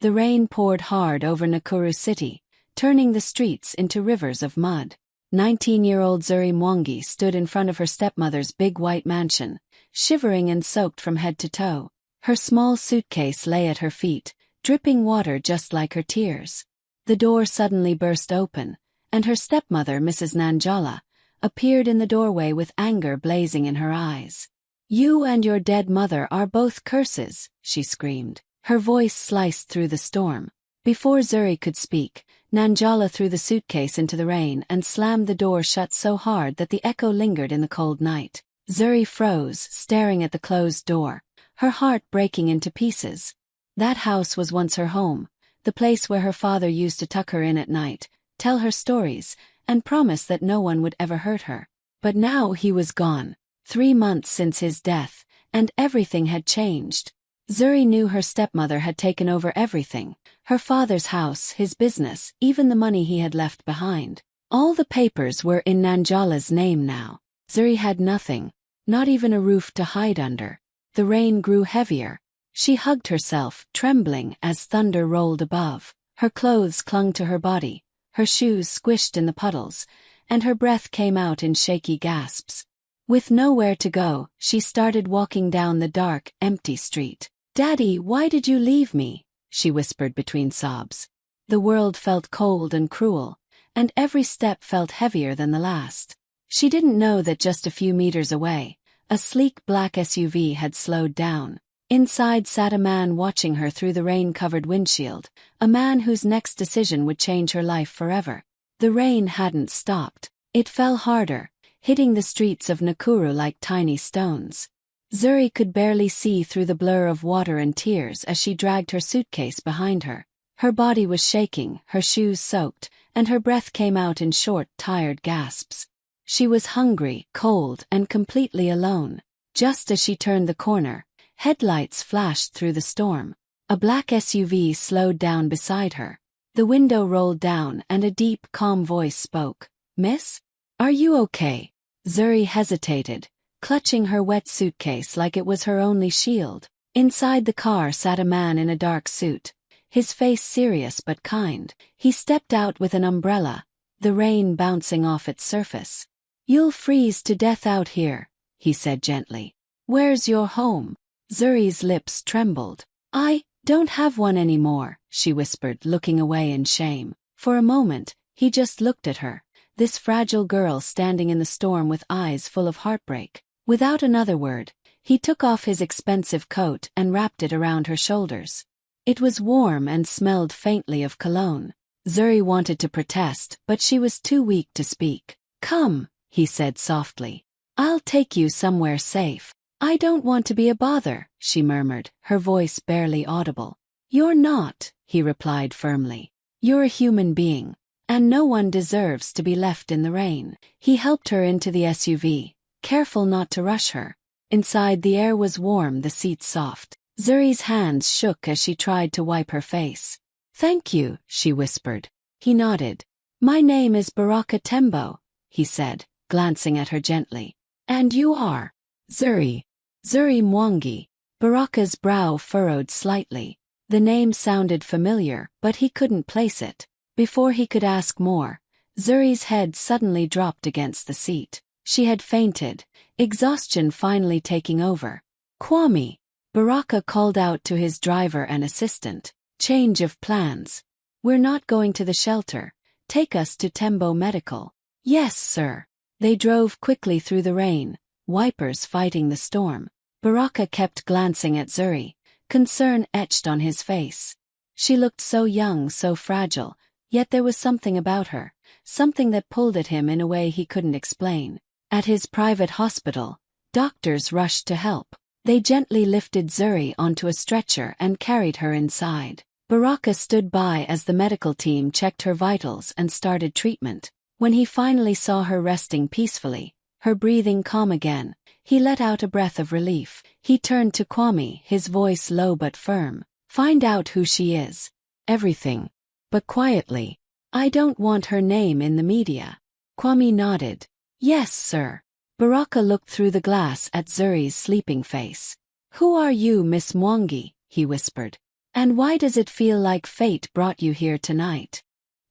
The rain poured hard over Nakuru City, turning the streets into rivers of mud. 19-year-old Zuri Mwangi stood in front of her stepmother's big white mansion, shivering and soaked from head to toe. Her small suitcase lay at her feet, dripping water just like her tears. The door suddenly burst open, and her stepmother, Mrs. Nanjala, appeared in the doorway with anger blazing in her eyes. "You and your dead mother are both curses," she screamed. Her voice sliced through the storm. Before Zuri could speak, Nanjala threw the suitcase into the rain and slammed the door shut so hard that the echo lingered in the cold night. Zuri froze, staring at the closed door, her heart breaking into pieces. That house was once her home, the place where her father used to tuck her in at night, tell her stories, and promise that no one would ever hurt her. But now he was gone, 3 months since his death, and everything had changed. Zuri knew her stepmother had taken over everything, her father's house, his business, even the money he had left behind. All the papers were in Nanjala's name now. Zuri had nothing, not even a roof to hide under. The rain grew heavier. She hugged herself, trembling as thunder rolled above. Her clothes clung to her body, her shoes squished in the puddles, and her breath came out in shaky gasps. With nowhere to go, she started walking down the dark, empty street. "Daddy, why did you leave me?" she whispered between sobs. The world felt cold and cruel, and every step felt heavier than the last. She didn't know that just a few meters away, a sleek black SUV had slowed down. Inside sat a man watching her through the rain-covered windshield, a man whose next decision would change her life forever. The rain hadn't stopped. It fell harder, hitting the streets of Nakuru like tiny stones. Zuri could barely see through the blur of water and tears as she dragged her suitcase behind her. Her body was shaking, her shoes soaked, and her breath came out in short, tired gasps. She was hungry, cold, and completely alone. Just as she turned the corner, headlights flashed through the storm. A black SUV slowed down beside her. The window rolled down and a deep, calm voice spoke. "Miss? Are you okay?" Zuri hesitated, clutching her wet suitcase like it was her only shield. Inside the car sat a man in a dark suit, his face serious but kind. He stepped out with an umbrella, the rain bouncing off its surface. "You'll freeze to death out here," he said gently. "Where's your home?" Zuri's lips trembled. "I don't have one anymore," she whispered, looking away in shame. For a moment, he just looked at her, this fragile girl standing in the storm with eyes full of heartbreak. Without another word, he took off his expensive coat and wrapped it around her shoulders. It was warm and smelled faintly of cologne. Zuri wanted to protest, but she was too weak to speak. "Come," he said softly. "I'll take you somewhere safe." "I don't want to be a bother," she murmured, her voice barely audible. "You're not," he replied firmly. "You're a human being, and no one deserves to be left in the rain." He helped her into the SUV, careful not to rush her. Inside, the air was warm, the seats soft. Zuri's hands shook as she tried to wipe her face. "Thank you," she whispered. He nodded. "My name is Baraka Tembo," he said, glancing at her gently. "And you are?" "Zuri. Zuri Mwangi." Baraka's brow furrowed slightly. The name sounded familiar, but he couldn't place it. Before he could ask more, Zuri's head suddenly dropped against the seat. She had fainted, exhaustion finally taking over. "Kwame," Baraka called out to his driver and assistant. "Change of plans. We're not going to the shelter. Take us to Tembo Medical." "Yes, sir." They drove quickly through the rain, wipers fighting the storm. Baraka kept glancing at Zuri, concern etched on his face. She looked so young, so fragile, yet there was something about her, something that pulled at him in a way he couldn't explain. At his private hospital, doctors rushed to help. They gently lifted Zuri onto a stretcher and carried her inside. Baraka stood by as the medical team checked her vitals and started treatment. When he finally saw her resting peacefully, her breathing calm again, he let out a breath of relief. He turned to Kwame, his voice low but firm. "Find out who she is. Everything. But quietly. I don't want her name in the media." Kwame nodded. "Yes, sir." Baraka looked through the glass at Zuri's sleeping face. "Who are you, Miss Mwangi?" he whispered. And why does it feel like fate brought you here tonight?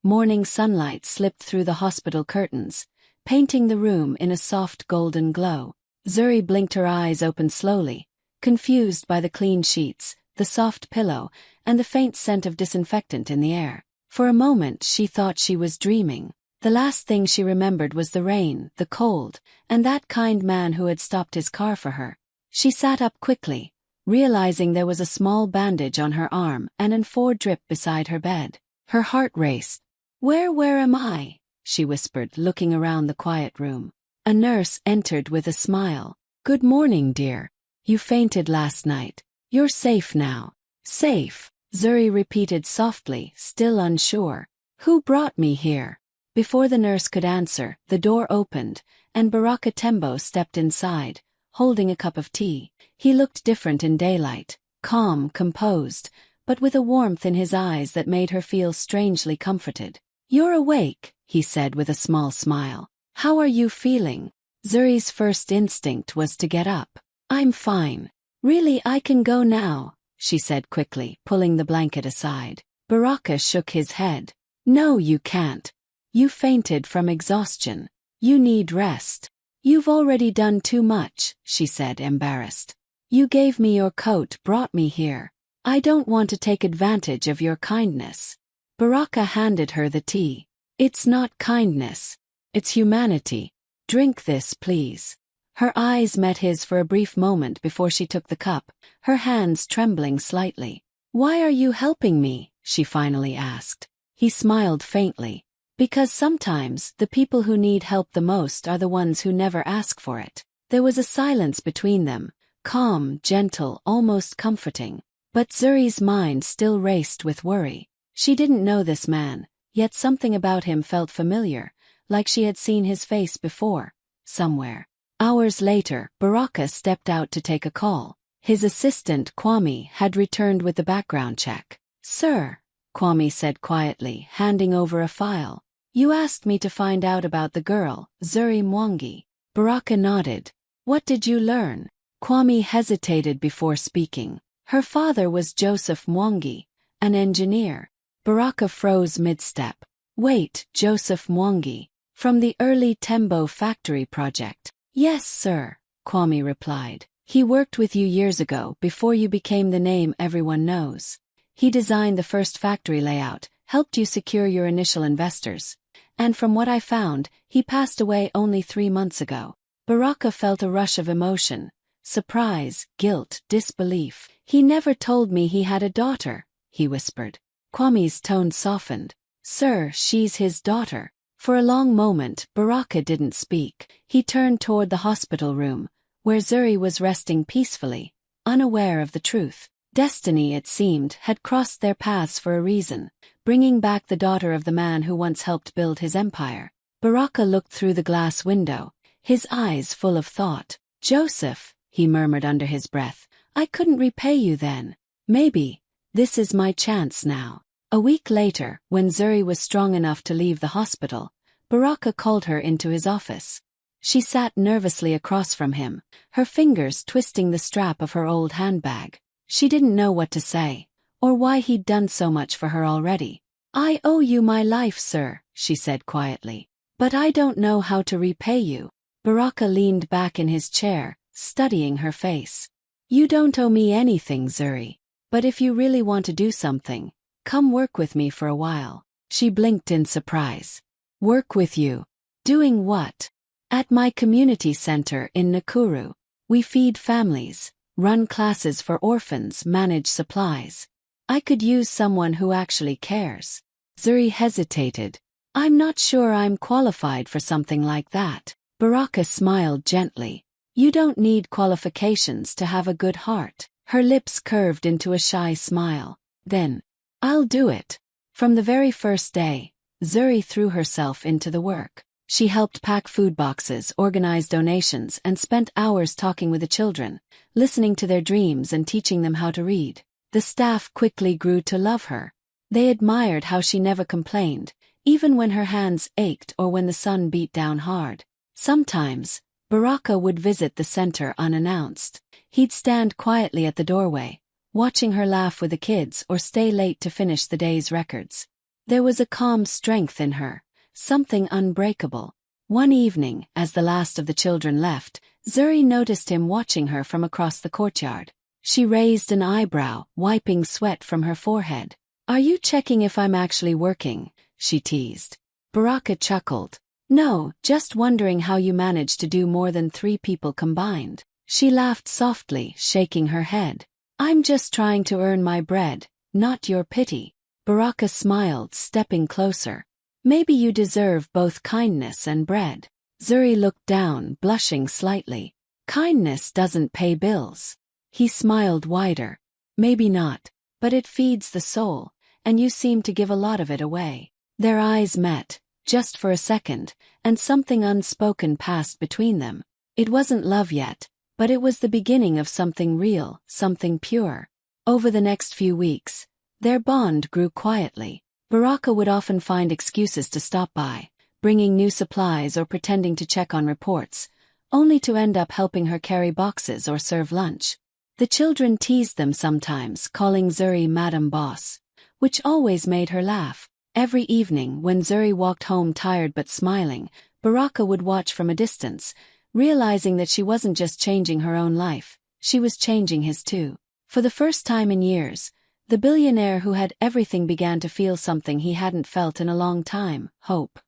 Morning sunlight slipped through the hospital curtains, painting the room in a soft golden glow. Zuri blinked her eyes open slowly, confused by the clean sheets, the soft pillow, and the faint scent of disinfectant in the air. For a moment she thought she was dreaming. The last thing she remembered was the rain, the cold, and that kind man who had stopped his car for her. She sat up quickly, realizing there was a small bandage on her arm and an IV drip beside her bed. Her heart raced. Where am I?" she whispered, looking around the quiet room. A nurse entered with a smile. "Good morning, dear. You fainted last night. You're safe now." "Safe," Zuri repeated softly, still unsure. "Who brought me here?" Before the nurse could answer, the door opened, and Baraka Tembo stepped inside, holding a cup of tea. He looked different in daylight, calm, composed, but with a warmth in his eyes that made her feel strangely comforted. "You're awake," he said with a small smile. "How are you feeling?" Zuri's first instinct was to get up. "I'm fine. Really, I can go now," she said quickly, pulling the blanket aside. Baraka shook his head. "No, you can't. You fainted from exhaustion. You need rest." "You've already done too much," she said, embarrassed. "You gave me your coat, brought me here. I don't want to take advantage of your kindness." Baraka handed her the tea. "It's not kindness. It's humanity. Drink this, please." Her eyes met his for a brief moment before she took the cup, her hands trembling slightly. "Why are you helping me?" she finally asked. He smiled faintly. "Because sometimes the people who need help the most are the ones who never ask for it." There was a silence between them, calm, gentle, almost comforting. But Zuri's mind still raced with worry. She didn't know this man, yet something about him felt familiar, like she had seen his face before, somewhere. Hours later, Baraka stepped out to take a call. His assistant, Kwame, had returned with the background check. "Sir," Kwame said quietly, handing over a file. "You asked me to find out about the girl, Zuri Mwangi." Baraka nodded. "What did you learn?" Kwame hesitated before speaking. "Her father was Joseph Mwangi, an engineer." Baraka froze mid-step. "Wait, Joseph Mwangi, from the early Tembo factory project?" "Yes, sir," Kwame replied. "He worked with you years ago before you became the name everyone knows. He designed the first factory layout, helped you secure your initial investors. And from what I found, he passed away only 3 months ago." Baraka felt a rush of emotion. Surprise, guilt, disbelief. "He never told me he had a daughter," he whispered. Kwame's tone softened. "Sir, she's his daughter." For a long moment, Baraka didn't speak. He turned toward the hospital room, where Zuri was resting peacefully, unaware of the truth. Destiny, it seemed, had crossed their paths for a reason, bringing back the daughter of the man who once helped build his empire. Baraka looked through the glass window, his eyes full of thought. "Joseph," he murmured under his breath, "I couldn't repay you then. Maybe this is my chance now." A week later, when Zuri was strong enough to leave the hospital, Baraka called her into his office. She sat nervously across from him, her fingers twisting the strap of her old handbag. She didn't know what to say, or why he'd done so much for her already. "I owe you my life, sir," she said quietly. "But I don't know how to repay you." Baraka leaned back in his chair, studying her face. "You don't owe me anything, Zuri. But if you really want to do something, come work with me for a while." She blinked in surprise. "Work with you? Doing what?" "At my community center in Nakuru. We feed families, run classes for orphans, manage supplies. I could use someone who actually cares." Zuri hesitated. "I'm not sure I'm qualified for something like that." Baraka smiled gently. "You don't need qualifications to have a good heart." Her lips curved into a shy smile. "Then, I'll do it." From the very first day, Zuri threw herself into the work. She helped pack food boxes, organize donations, and spent hours talking with the children, listening to their dreams and teaching them how to read. The staff quickly grew to love her. They admired how she never complained, even when her hands ached or when the sun beat down hard. Sometimes, Baraka would visit the center unannounced. He'd stand quietly at the doorway, watching her laugh with the kids or stay late to finish the day's records. There was a calm strength in her, something unbreakable. One evening, as the last of the children left, Zuri noticed him watching her from across the courtyard. She raised an eyebrow, wiping sweat from her forehead. "Are you checking if I'm actually working?" she teased. Baraka chuckled. "No, just wondering how you managed to do more than 3 people combined." She laughed softly, shaking her head. "I'm just trying to earn my bread, not your pity." Baraka smiled, stepping closer. "Maybe you deserve both kindness and bread." Zuri looked down, blushing slightly. "Kindness doesn't pay bills." He smiled wider. "Maybe not, but it feeds the soul, and you seem to give a lot of it away." Their eyes met, just for a second, and something unspoken passed between them. It wasn't love yet, but it was the beginning of something real, something pure. Over the next few weeks, their bond grew quietly. Baraka would often find excuses to stop by, bringing new supplies or pretending to check on reports, only to end up helping her carry boxes or serve lunch. The children teased them sometimes, calling Zuri Madam Boss, which always made her laugh. Every evening, when Zuri walked home tired but smiling, Baraka would watch from a distance, realizing that she wasn't just changing her own life, she was changing his too. For the first time in years, the billionaire who had everything began to feel something he hadn't felt in a long time: hope.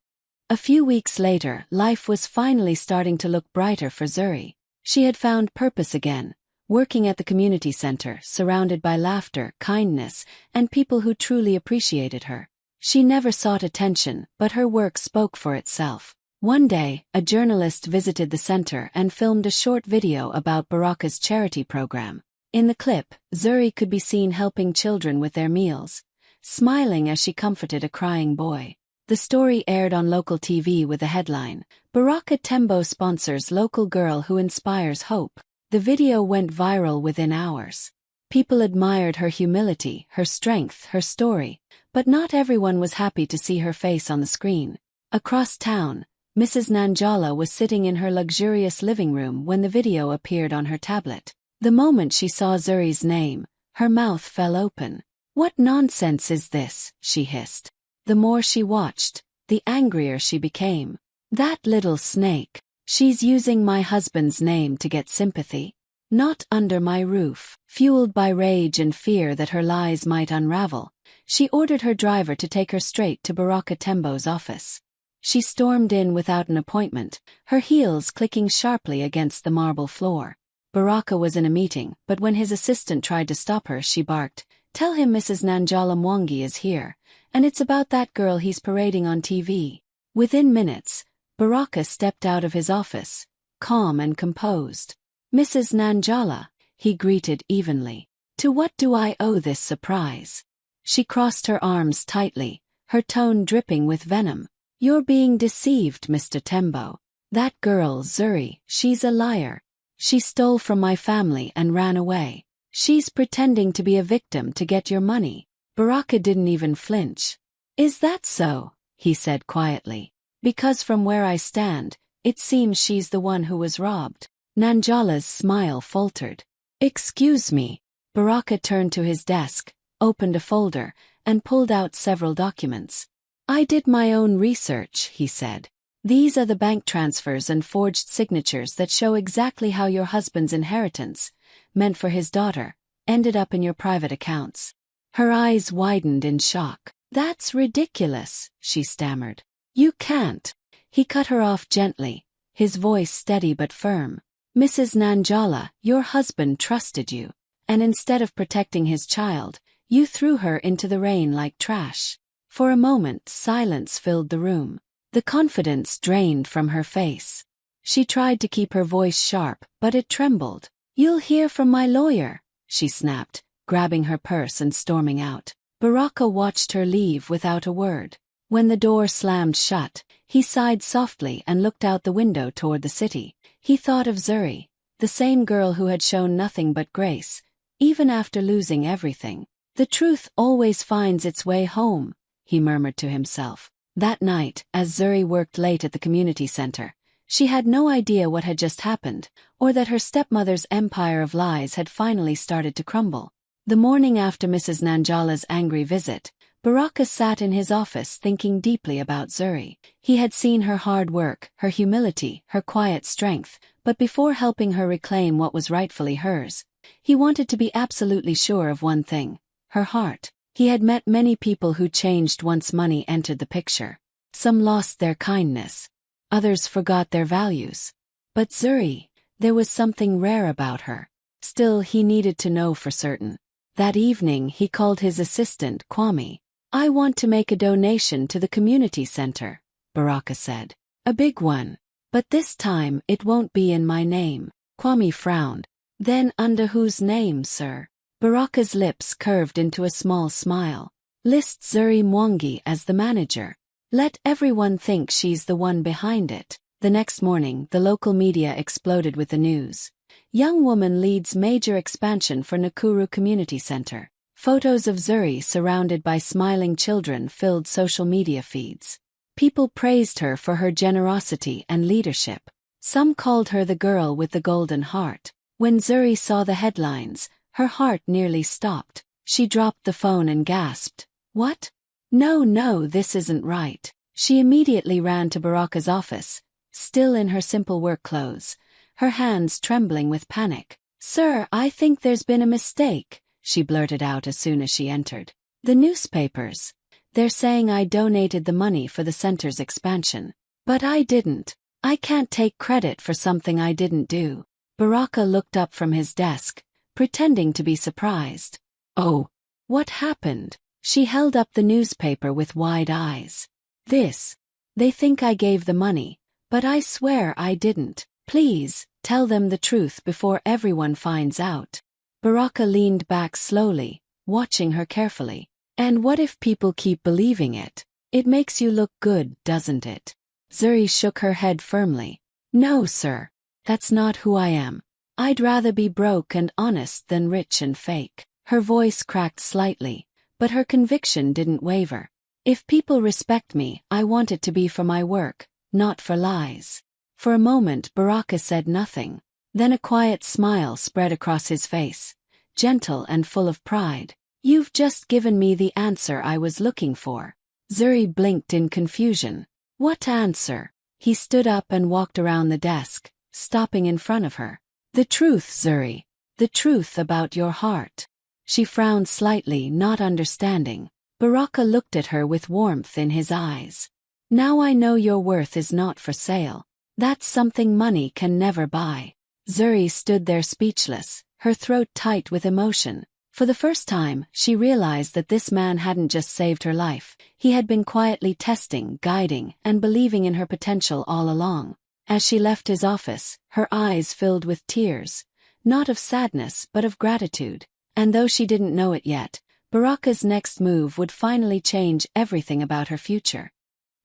A few weeks later, life was finally starting to look brighter for Zuri. She had found purpose again, working at the community center, surrounded by laughter, kindness, and people who truly appreciated her. She never sought attention, but her work spoke for itself. One day, a journalist visited the center and filmed a short video about Baraka's charity program. In the clip, Zuri could be seen helping children with their meals, smiling as she comforted a crying boy. The story aired on local TV with the headline, "Baraka Tembo sponsors local girl who inspires hope." The video went viral within hours. People admired her humility, her strength, her story, but not everyone was happy to see her face on the screen. Across town, Mrs. Nanjala was sitting in her luxurious living room when the video appeared on her tablet. The moment she saw Zuri's name, her mouth fell open. "What nonsense is this?" she hissed. The more she watched, the angrier she became. "That little snake. She's using my husband's name to get sympathy. Not under my roof." Fueled by rage and fear that her lies might unravel, she ordered her driver to take her straight to Baraka Tembo's office. She stormed in without an appointment, her heels clicking sharply against the marble floor. Baraka was in a meeting, but when his assistant tried to stop her, she barked, "Tell him Mrs. Nanjala Mwangi is here, and it's about that girl he's parading on TV." Within minutes, Baraka stepped out of his office, calm and composed. "Mrs. Nanjala," he greeted evenly. "To what do I owe this surprise?" She crossed her arms tightly, her tone dripping with venom. "You're being deceived, Mr. Tembo. That girl, Zuri, she's a liar. She stole from my family and ran away. She's pretending to be a victim to get your money." Baraka didn't even flinch. "Is that so?" he said quietly. "Because from where I stand, it seems she's the one who was robbed." Nanjala's smile faltered. "Excuse me." Baraka turned to his desk, opened a folder, and pulled out several documents. "I did my own research," he said. "These are the bank transfers and forged signatures that show exactly how your husband's inheritance, meant for his daughter, ended up in your private accounts." Her eyes widened in shock. "That's ridiculous," she stammered. "You can't." He cut her off gently, his voice steady but firm. "Mrs. Nanjala, your husband trusted you, and instead of protecting his child, you threw her into the rain like trash." For a moment, silence filled the room. The confidence drained from her face. She tried to keep her voice sharp, but it trembled. "You'll hear from my lawyer," she snapped, grabbing her purse and storming out. Baraka watched her leave without a word. When the door slammed shut, he sighed softly and looked out the window toward the city. He thought of Zuri, the same girl who had shown nothing but grace, even after losing everything. "The truth always finds its way home," he murmured to himself. That night, as Zuri worked late at the community center, she had no idea what had just happened, or that her stepmother's empire of lies had finally started to crumble. The morning after Mrs. Nanjala's angry visit, Baraka sat in his office thinking deeply about Zuri. He had seen her hard work, her humility, her quiet strength, but before helping her reclaim what was rightfully hers, he wanted to be absolutely sure of one thing: her heart. He had met many people who changed once money entered the picture. Some lost their kindness. Others forgot their values. But Zuri, there was something rare about her. Still, he needed to know for certain. That evening he called his assistant, Kwame. "I want to make a donation to the community center," Baraka said. "A big one. But this time it won't be in my name." Kwame frowned. "Then under whose name, sir?" Baraka's lips curved into a small smile. "List Zuri Mwangi as the manager. Let everyone think she's the one behind it." The next morning, the local media exploded with the news. Young woman leads major expansion for Nakuru Community Center. Photos of Zuri surrounded by smiling children filled social media feeds. People praised her for her generosity and leadership. Some called her the girl with the golden heart. When Zuri saw the headlines, her heart nearly stopped. She dropped the phone and gasped, "What? No, this isn't right." She immediately ran to Baraka's office, still in her simple work clothes, her hands trembling with panic. "Sir, I think there's been a mistake," she blurted out as soon as she entered. "The newspapers. They're saying I donated the money for the center's expansion. But I didn't. I can't take credit for something I didn't do." Baraka looked up from his desk, pretending to be surprised. "Oh, what happened?" She held up the newspaper with wide eyes. "This. They think I gave the money, but I swear I didn't. Please, tell them the truth before everyone finds out." Baraka leaned back slowly, watching her carefully. "And what if people keep believing it? It makes you look good, doesn't it?" Zuri shook her head firmly. "No, sir. That's not who I am. I'd rather be broke and honest than rich and fake." Her voice cracked slightly, but her conviction didn't waver. "If people respect me, I want it to be for my work, not for lies." For a moment Baraka said nothing. Then a quiet smile spread across his face, gentle and full of pride. "You've just given me the answer I was looking for." Zuri blinked in confusion. "What answer?" He stood up and walked around the desk, stopping in front of her. "The truth, Zuri. The truth about your heart." She frowned slightly, not understanding. Baraka looked at her with warmth in his eyes. "Now I know your worth is not for sale. That's something money can never buy." Zuri stood there speechless, her throat tight with emotion. For the first time, she realized that this man hadn't just saved her life. He had been quietly testing, guiding, and believing in her potential all along. As she left his office, her eyes filled with tears, not of sadness but of gratitude. And though she didn't know it yet, Baraka's next move would finally change everything about her future.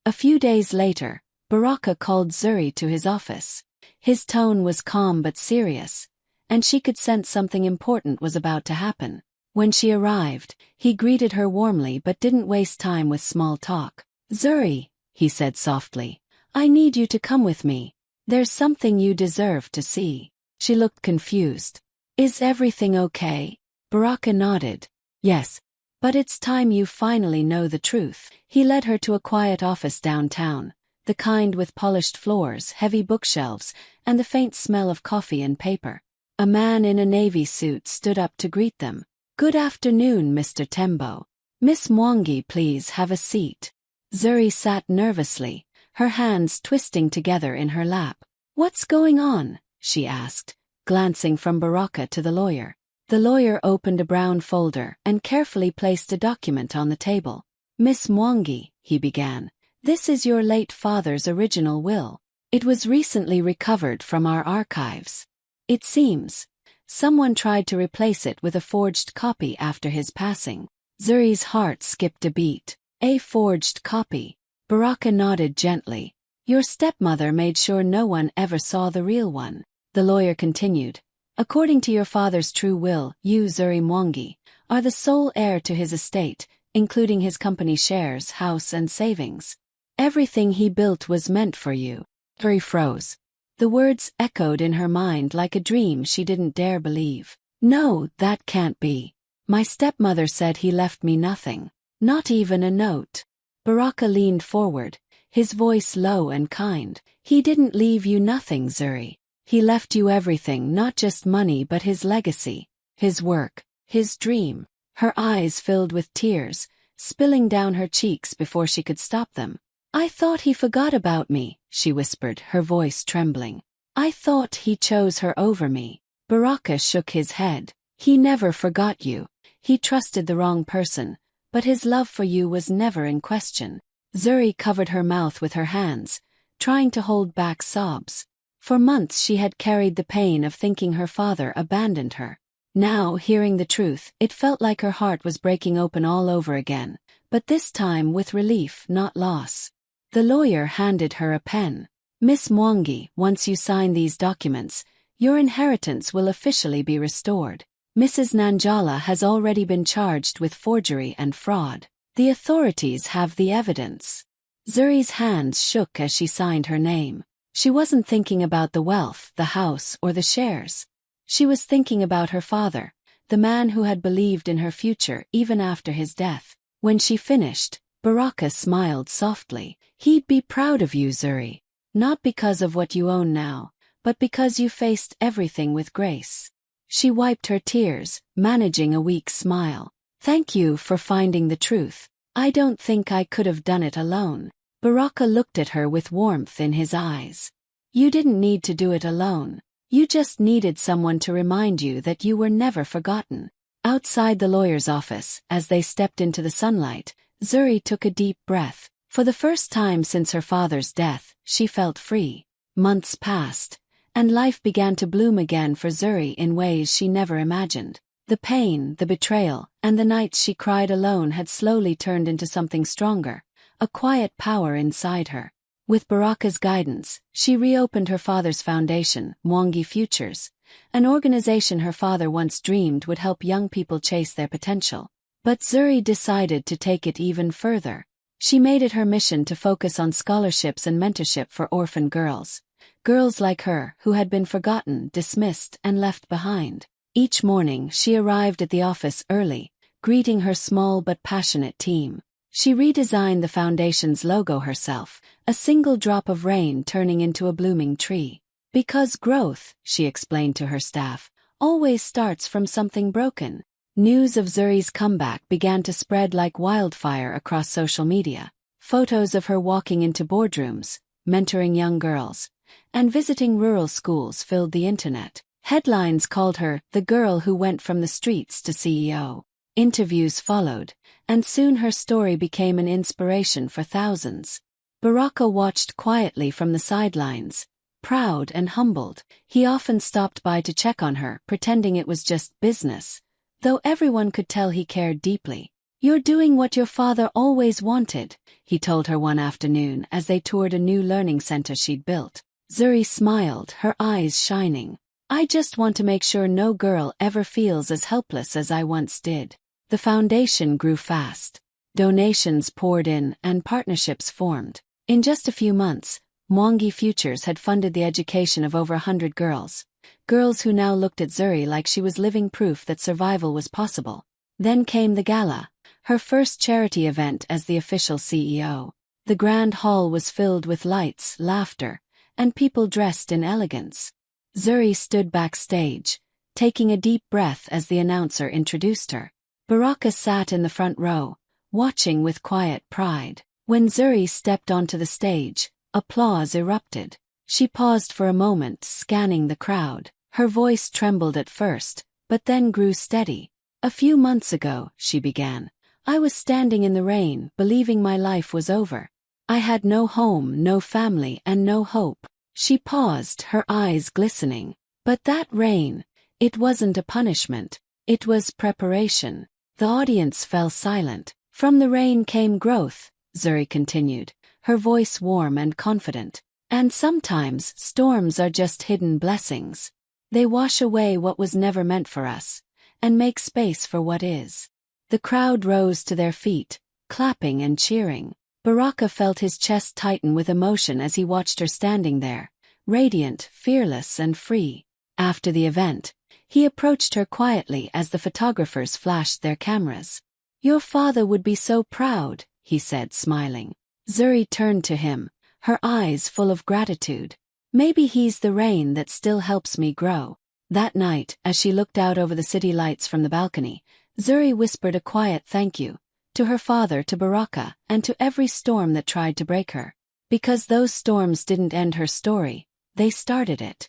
A few days later, Baraka called Zuri to his office. His tone was calm but serious, and she could sense something important was about to happen. When she arrived, he greeted her warmly but didn't waste time with small talk. "Zuri," he said softly, "I need you to come with me. There's something you deserve to see." She looked confused. "Is everything okay?" Baraka nodded. "Yes, but it's time you finally know the truth." He led her to a quiet office downtown, the kind with polished floors, heavy bookshelves, and the faint smell of coffee and paper. A man in a navy suit stood up to greet them. "Good afternoon, Mr. Tembo. Miss Mwangi, please have a seat." Zuri sat nervously, her hands twisting together in her lap. "What's going on?" she asked, glancing from Baraka to the lawyer. The lawyer opened a brown folder and carefully placed a document on the table. "Miss Mwangi," he began, "this is your late father's original will. It was recently recovered from our archives. It seems someone tried to replace it with a forged copy after his passing." Zuri's heart skipped a beat. "A forged copy?" Baraka nodded gently. "Your stepmother made sure no one ever saw the real one." The lawyer continued. "According to your father's true will, you, Zuri Mwangi, are the sole heir to his estate, including his company shares, house and savings. Everything he built was meant for you." Zuri froze. The words echoed in her mind like a dream she didn't dare believe. "No, that can't be." My stepmother said he left me nothing. Not even a note. Baraka leaned forward, his voice low and kind. He didn't leave you nothing, Zuri. He left you everything, not just money but his legacy, his work, his dream. Her eyes filled with tears, spilling down her cheeks before she could stop them. I thought he forgot about me, she whispered, her voice trembling. I thought he chose her over me. Baraka shook his head. He never forgot you. He trusted the wrong person, but his love for you was never in question. Zuri covered her mouth with her hands, trying to hold back sobs. For months she had carried the pain of thinking her father abandoned her. Now, hearing the truth, it felt like her heart was breaking open all over again, but this time with relief, not loss. The lawyer handed her a pen. Miss Mwangi, once you sign these documents, your inheritance will officially be restored. Mrs. Nanjala has already been charged with forgery and fraud. The authorities have the evidence. Zuri's hands shook as she signed her name. She wasn't thinking about the wealth, the house, or the shares. She was thinking about her father, the man who had believed in her future even after his death. When she finished, Baraka smiled softly. He'd be proud of you, Zuri. Not because of what you own now, but because you faced everything with grace. She wiped her tears, managing a weak smile. Thank you for finding the truth. I don't think I could have done it alone. Baraka looked at her with warmth in his eyes. You didn't need to do it alone. You just needed someone to remind you that you were never forgotten. Outside the lawyer's office, as they stepped into the sunlight, Zuri took a deep breath. For the first time since her father's death, she felt free. Months passed, and life began to bloom again for Zuri in ways she never imagined. The pain, the betrayal, and the nights she cried alone had slowly turned into something stronger, a quiet power inside her. With Baraka's guidance, she reopened her father's foundation, Mwangi Futures, an organization her father once dreamed would help young people chase their potential. But Zuri decided to take it even further. She made it her mission to focus on scholarships and mentorship for orphan girls. Girls like her, who had been forgotten, dismissed, and left behind. Each morning, she arrived at the office early, greeting her small but passionate team. She redesigned the foundation's logo herself, a single drop of rain turning into a blooming tree. Because growth, she explained to her staff, always starts from something broken. News of Zuri's comeback began to spread like wildfire across social media. Photos of her walking into boardrooms, mentoring young girls, and visiting rural schools filled the internet. Headlines called her the girl who went from the streets to CEO. Interviews followed, and soon her story became an inspiration for thousands. Baraka watched quietly from the sidelines, proud and humbled. He often stopped by to check on her, pretending it was just business, though everyone could tell he cared deeply. You're doing what your father always wanted, he told her one afternoon as they toured a new learning center she'd built. Zuri smiled, her eyes shining. I just want to make sure no girl ever feels as helpless as I once did. The foundation grew fast. Donations poured in and partnerships formed. In just a few months, Mwangi Futures had funded the education of over 100 girls. Girls who now looked at Zuri like she was living proof that survival was possible. Then came the gala, her first charity event as the official CEO. The grand hall was filled with lights, laughter, and people dressed in elegance. Zuri stood backstage, taking a deep breath as the announcer introduced her. Baraka sat in the front row, watching with quiet pride. When Zuri stepped onto the stage, applause erupted. She paused for a moment, scanning the crowd. Her voice trembled at first, but then grew steady. A few months ago, she began, I was standing in the rain, believing my life was over. I had no home, no family, and no hope. She paused, her eyes glistening. But that rain, it wasn't a punishment. It was preparation. The audience fell silent. From the rain came growth, Zuri continued, her voice warm and confident. And sometimes, storms are just hidden blessings. They wash away what was never meant for us, and make space for what is. The crowd rose to their feet, clapping and cheering. Baraka felt his chest tighten with emotion as he watched her standing there, radiant, fearless, and free. After the event, He approached her quietly as the photographers flashed their cameras. "Your father would be so proud," he said, smiling. Zuri turned to him, her eyes full of gratitude. "Maybe he's the rain that still helps me grow." That night, as she looked out over the city lights from the balcony, Zuri whispered a quiet thank you, to her father, to Baraka, and to every storm that tried to break her. Because those storms didn't end her story, they started it.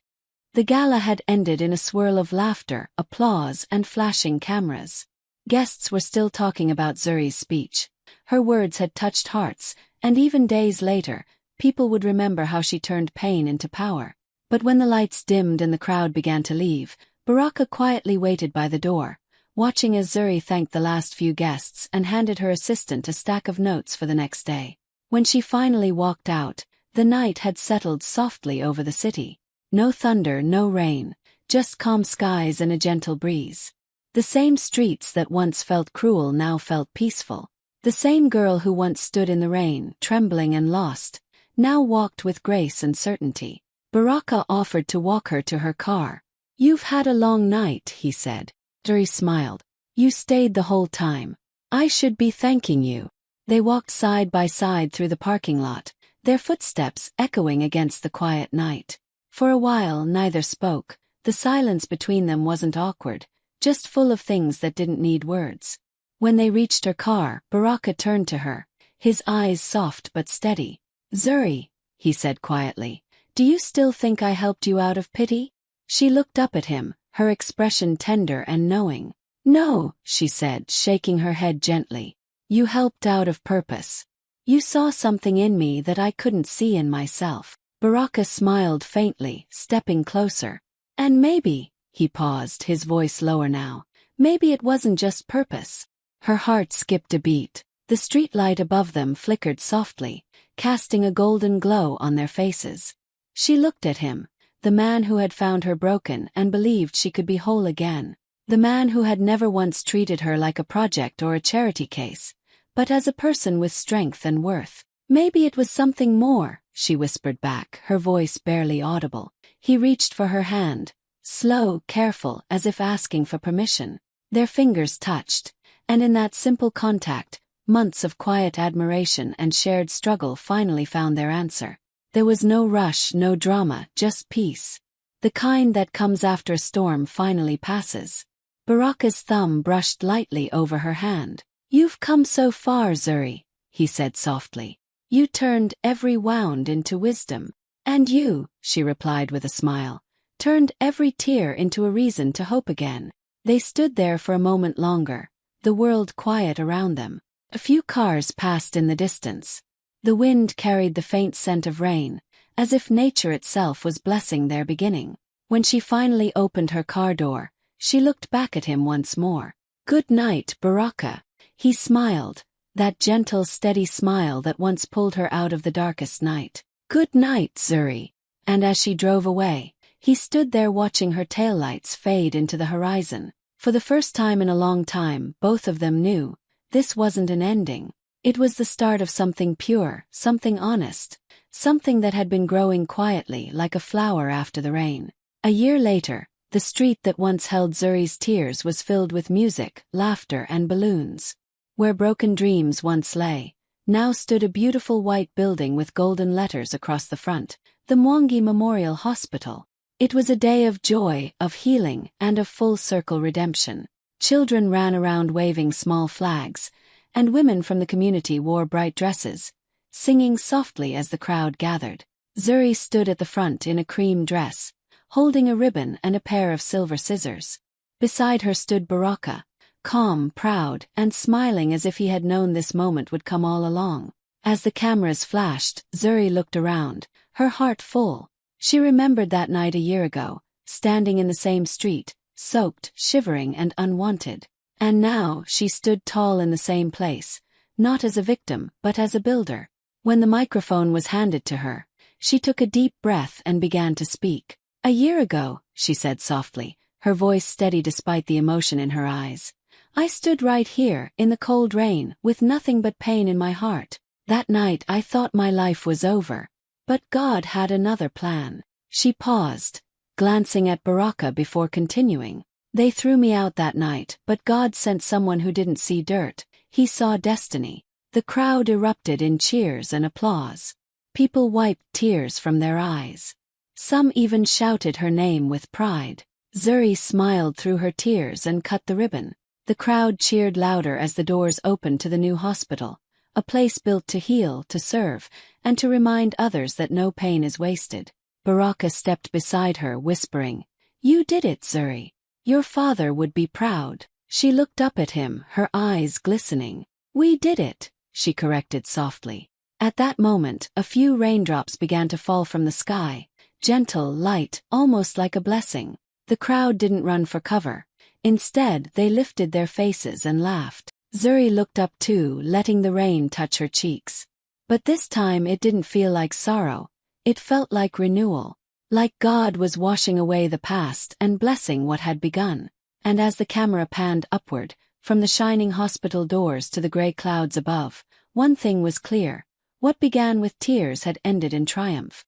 The gala had ended in a swirl of laughter, applause, and flashing cameras. Guests were still talking about Zuri's speech. Her words had touched hearts, and even days later, people would remember how she turned pain into power. But when the lights dimmed and the crowd began to leave, Baraka quietly waited by the door, watching as Zuri thanked the last few guests and handed her assistant a stack of notes for the next day. When she finally walked out, the night had settled softly over the city. No thunder, no rain, just calm skies and a gentle breeze. The same streets that once felt cruel now felt peaceful. The same girl who once stood in the rain, trembling and lost, now walked with grace and certainty. Baraka offered to walk her to her car. "You've had a long night," he said. Zuri smiled. "You stayed the whole time. I should be thanking you." They walked side by side through the parking lot, their footsteps echoing against the quiet night. For a while neither spoke. The silence between them wasn't awkward, just full of things that didn't need words. When they reached her car, Baraka turned to her, his eyes soft but steady. "Zuri," he said quietly, "do you still think I helped you out of pity?" She looked up at him, her expression tender and knowing. "No," she said, shaking her head gently. "You helped out of purpose. You saw something in me that I couldn't see in myself." Baraka smiled faintly, stepping closer. "And maybe," he paused, his voice lower now, "maybe it wasn't just purpose." Her heart skipped a beat. The street light above them flickered softly, casting a golden glow on their faces. She looked at him, the man who had found her broken and believed she could be whole again. The man who had never once treated her like a project or a charity case, but as a person with strength and worth. "Maybe it was something more," she whispered back, her voice barely audible. He reached for her hand, slow, careful, as if asking for permission. Their fingers touched, and in that simple contact, months of quiet admiration and shared struggle finally found their answer. There was no rush, no drama, just peace. The kind that comes after a storm finally passes. Baraka's thumb brushed lightly over her hand. "You've come so far, Zuri," he said softly. "You turned every wound into wisdom." "And you," she replied with a smile, "turned every tear into a reason to hope again." They stood there for a moment longer, the world quiet around them. A few cars passed in the distance. The wind carried the faint scent of rain, as if nature itself was blessing their beginning. When she finally opened her car door, she looked back at him once more. "Good night, Baraka." He smiled, that gentle, steady smile that once pulled her out of the darkest night. "Good night, Zuri." And as she drove away, he stood there watching her taillights fade into the horizon. For the first time in a long time, both of them knew this wasn't an ending. It was the start of something pure, something honest, something that had been growing quietly like a flower after the rain. A year later, the street that once held Zuri's tears was filled with music, laughter, and balloons. Where broken dreams once lay, now stood a beautiful white building with golden letters across the front, the Mwangi Memorial Hospital. It was a day of joy, of healing, and of full-circle redemption. Children ran around waving small flags, and women from the community wore bright dresses, singing softly as the crowd gathered. Zuri stood at the front in a cream dress, holding a ribbon and a pair of silver scissors. Beside her stood Baraka, calm, proud, and smiling as if he had known this moment would come all along. As the cameras flashed, Zuri looked around, her heart full. She remembered that night a year ago, standing in the same street, soaked, shivering, and unwanted. And now she stood tall in the same place, not as a victim, but as a builder. When the microphone was handed to her, she took a deep breath and began to speak. "A year ago," she said softly, her voice steady despite the emotion in her eyes, "I stood right here, in the cold rain, with nothing but pain in my heart. That night I thought my life was over. But God had another plan." She paused, glancing at Baraka before continuing. They threw me out that night, but God sent someone who didn't see dirt. He saw destiny. The crowd erupted in cheers and applause. People wiped tears from their eyes. Some even shouted her name with pride. Zuri smiled through her tears and cut the ribbon. The crowd cheered louder as the doors opened to the new hospital, a place built to heal, to serve, and to remind others that no pain is wasted. Baraka stepped beside her, whispering, "You did it, Zuri. Your father would be proud." She looked up at him, her eyes glistening. "We did it," she corrected softly. At that moment, a few raindrops began to fall from the sky, gentle, light, almost like a blessing. The crowd didn't run for cover. Instead, they lifted their faces and laughed. Zuri looked up too, letting the rain touch her cheeks. But this time it didn't feel like sorrow. It felt like renewal. Like God was washing away the past and blessing what had begun. And as the camera panned upward, from the shining hospital doors to the gray clouds above, one thing was clear. What began with tears had ended in triumph.